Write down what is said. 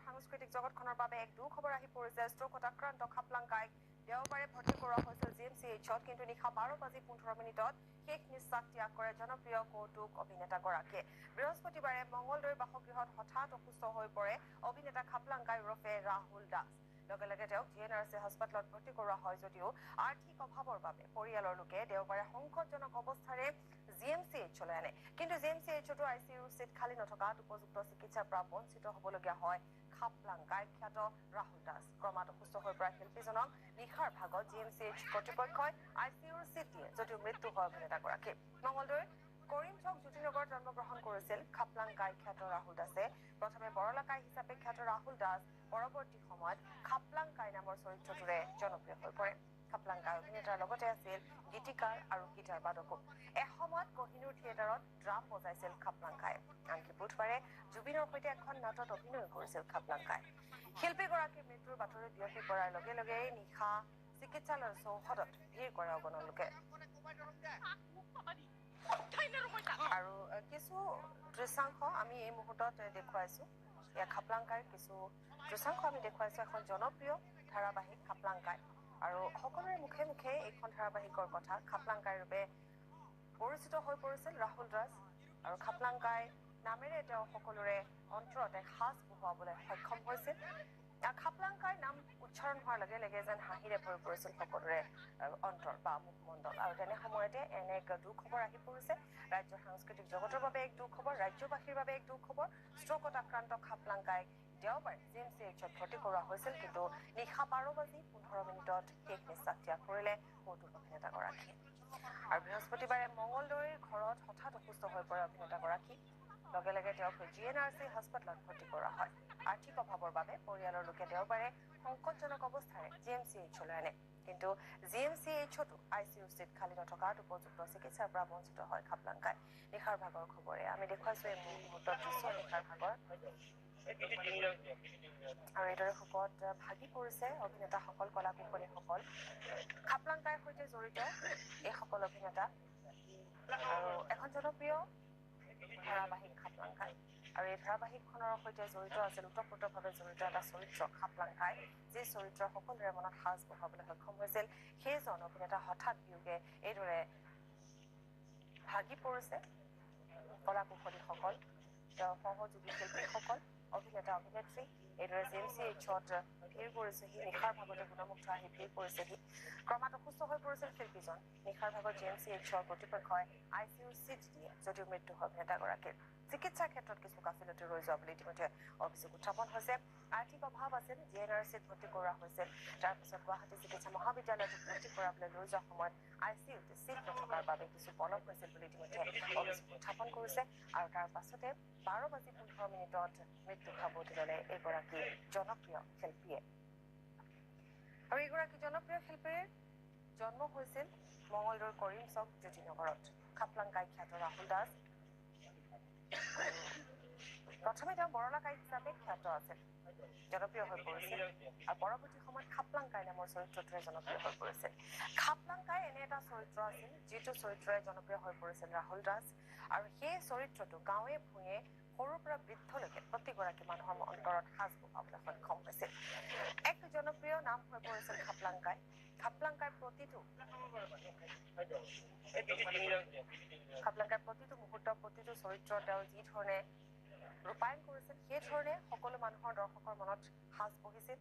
ৰাজ্যৰ সাংস্কৃতিক জগতখনৰ বাবে এক দুখবৰ আহি পৰিছে। ষ্ট্ৰোকত আক্ৰান্ত খাপলাংকাইক দেওবাৰে ভৰ্তি কৰোৱা হৈছিল GMCHত, কিন্তু নিশা 12:15 শেষ নিশ্বাস ত্যাগ কৰে জনপ্ৰিয় কৌতুক অভিনেতাগৰাকীয়ে। বৃহস্পতিবাৰে মঙলদৈৰ বাসগৃহত হঠাৎ অসুস্থ হৈ পৰে অভিনেতা খাপলাংকাই ওৰফে ৰাহুল দাস। লগে লগে তেওঁক GNRC হাস্পতালত ভৰ্তি কৰোৱা হয় যদিও আৰ্থিক অভাৱৰ বাবে পৰিয়ালৰ লোকে দেওবাৰে সংকটজনক অৱস্থাৰে GMCHলৈ আনে। কিন্তু GMCHতো ICUৰ চিট খালী নথকাত উপযুক্ত চিকিৎসাৰ পৰা বঞ্চিত হ'বলগীয়া হয় খাপলাংকাই খ্যাত ৰাহুল দাস। ক্ৰমাৎ অসুস্থ হৈ পৰা শিল্পীজনক নিশাৰ ভাগত GMCH কৰ্তৃপক্ষই ICUৰ চিট দিয়ে যদিও মৃত্যু হয় অভিনেতাগৰাকীৰ। মঙলদৈৰ কৰিমচক জ্যোতিনগৰত জন্মগ্ৰহণ কৰিছিল খাপলাংকাই খ্যাত ৰাহুল দাসে। প্ৰথমে বৰলাকাই হিচাপে খ্যাত ৰাহুল দাস পৰৱৰ্তী সময়ত খাপলাংকাই নামৰ চৰিত্ৰটোৰে জনপ্ৰিয় হৈ পৰে। খাপলাংকাই অভিনেতাৰ লগতে আছিল গীতিকাৰ আৰু গীটাৰ বাদকো। এসময়ত কহিনুৰ থিয়েটাৰত ড্ৰাম বজাইছিল খাপলাংকাই। আনকি বুধবাৰে জুবিনৰ সৈতে এখন নাটত অভিনয় কৰিছিল খাপলাংকাই। শিল্পীগৰাকীৰ মৃত্যুৰ বাতৰি বিয়পি পৰাৰ লগে লগে নিশা চিকিৎসালয়ৰ চৌহদত ভিৰ কৰে অগণন লোকে। আৰু কিছু দৃশ্যাংশ আমি এই মুহূৰ্তত দেখুৱাইছো। এয়া খাপলাংকাইৰ কিছু দৃশ্যাংশ আমি দেখুৱাইছো। এখন জনপ্ৰিয় ধাৰাবাহিক খাপলাংকাই, আৰু সকলোৰে মুখে মুখে এইখন ধাৰাবাহিকৰ কথা। খাপলাংকাই ৰূপে পৰিচিত হৈ পৰিছিল ৰাহুল দাস, আৰু খাপলাংকাই নামেৰে তেওঁ সকলোৰে অন্তৰত এক সাজ বহুৱাবলৈ সক্ষম হৈছিল। খাপলাংকাই নাম উচ্চাৰণ হোৱাৰ লগে লগে যেন হাঁহিৰে ভৰি পৰিছিল সকলোৰে অন্তৰ বা মুখমণ্ডল। আৰু তেনে সময়তে এনে এক দুখবৰ আহি পৰিছে। ৰাজ্যৰ সাংস্কৃতিক জগতৰ বাবে এক দুখবৰ, ৰাজ্যবাসীৰ বাবে এক দুখবৰ। ষ্ট্ৰোকত আক্ৰান্ত খাপলাংকাইক দেওবাৰে GMCHত ভৰ্তি কৰোৱা হৈছিল, কিন্তু নিশা 12:15 শেষ নিশ্বাস ত্যাগ কৰিলে কৌতুক অভিনেতাগৰাকীয়ে। আৰু বৃহস্পতিবাৰে মঙলদৈৰ ঘৰত হঠাৎ অসুস্থ হৈ পৰে অভিনেতাগৰাকী। লগে লগে তেওঁক GNRC হাস্পতালত ভৰ্তি কৰোৱা হয়। আৰ্থিক অভাৱৰ বাবে পৰিয়ালৰ লোকে দেওবাৰে সংকটজনক অৱস্থাৰে GMCHলৈ আনে। কিন্তু GMCHতো ICUৰ চিট খালী নথকাত উপযুক্ত চিকিৎসাৰ পৰা বঞ্চিত হয় খাপলাংকাই। নিশাৰ ভাগৰ খবৰে আমি দেখুৱাইছো এই মুহূৰ্তত দৃশ্য নিশাৰ ভাগৰ। আৰু এইদৰে শোকত ভাগি পৰিছে অভিনেতাসকল, কলাকুশলীসকল। খাপলাংকাইৰ সৈতে জড়িত এইসকল অভিনেতা, আৰু এখন জনপ্ৰিয় ধাৰাবাহিক খাপলাংকাই। আৰু এই ধাৰাবাহিকখনৰ সৈতে জড়িত আছিল, ওতঃপ্ৰোতভাৱে জড়িত এটা চৰিত্ৰ খাপলাংকাই, যি চৰিত্ৰ সকলোৰে মনত সাজ বহুৱাবলৈ সক্ষম হৈছিল। সেইজন অভিনেতা হঠাৎ বিয়োগে এইদৰে ভাগি পৰিছে কলাকুশলীসকল, তেওঁৰ সহযোগী শিল্পীসকল, অভিনেতা অভিনেত্ৰী। এইদৰে GMCHত ভিৰ কৰিছেহি। নিশাৰ ভাগতে গুণমুগ্ধ আহি ভিৰ কৰিছেহি। ক্ৰমাৎ অসুস্থ হৈ পৰিছিল শিল্পীজন। নিশাৰ ভাগত GMCHৰ কৰ্তৃপক্ষই ICUৰ চিট দিয়ে যদিও মৃত্যু হয় অভিনেতাগৰাকীৰ। চিকিৎসাৰ ক্ষেত্ৰত কিছু গাফিলতি ৰৈ যোৱা বুলি ইতিমধ্যে অভিযোগ উত্থাপন হৈছে। আৰ্থিক অভাৱ আছিল, GNRCত ভৰ্তি কৰোৱা হৈছিল। তাৰ পিছত গুৱাহাটী চিকিৎসা মহাবিদ্যালয়ত ভৰ্তি কৰাবলৈ লৈ যোৱা সময়ত ICUত চিট নথকাৰ বাবে কিছু পলম হৈছিল বুলি ইতিমধ্যে অভিযোগ উত্থাপন কৰিছে। আৰু তাৰ পাছতে 12:15 মৃত্যু সাবটি ল'লে এইগৰাকী জনপ্ৰিয় শিল্পীয়ে। আৰু এইগৰাকী জনপ্ৰিয় শিল্পীৰ জন্ম হৈছিল মঙলদৈৰ কৰিমচক জ্যোতিনগৰত। খাপলাংকাই খ্যাত ৰাহুল দাস প্ৰথমে তেওঁ বৰলাকাই হিচাপে খ্যাত আছিল, জনপ্ৰিয় হৈ পৰিছিল। আৰু পৰৱৰ্তী সময়ত খাপলাংকাই নামৰ চৰিত্ৰটোৰে জনপ্ৰিয় হৈ পৰিছিল। খাপলাংকাই এনে এটা চৰিত্ৰ আছিল, যিটো চৰিত্ৰৰে জনপ্ৰিয় হৈ পৰিছিল ৰাহুল দাস। আৰু সেই চৰিত্ৰটো গাঁৱে ভূঞে সৰুৰ পৰা বৃদ্ধলৈকে প্ৰতিগৰাকী মানুহৰ অন্তৰত সাজ বহুৱাবলৈ সক্ষম হৈছিল। এক জনপ্ৰিয় নাম হৈ পৰিছিল খাপলাংকাই। খাপলাংকাই প্ৰতিটো মুহূৰ্ত, প্ৰতিটো চৰিত্ৰ তেওঁ যি ধৰণে ৰূপায়ণ কৰিছিল, সেই ধৰণে সকলো মানুহৰ দৰ্শকৰ মনত সাজ বহিছিল।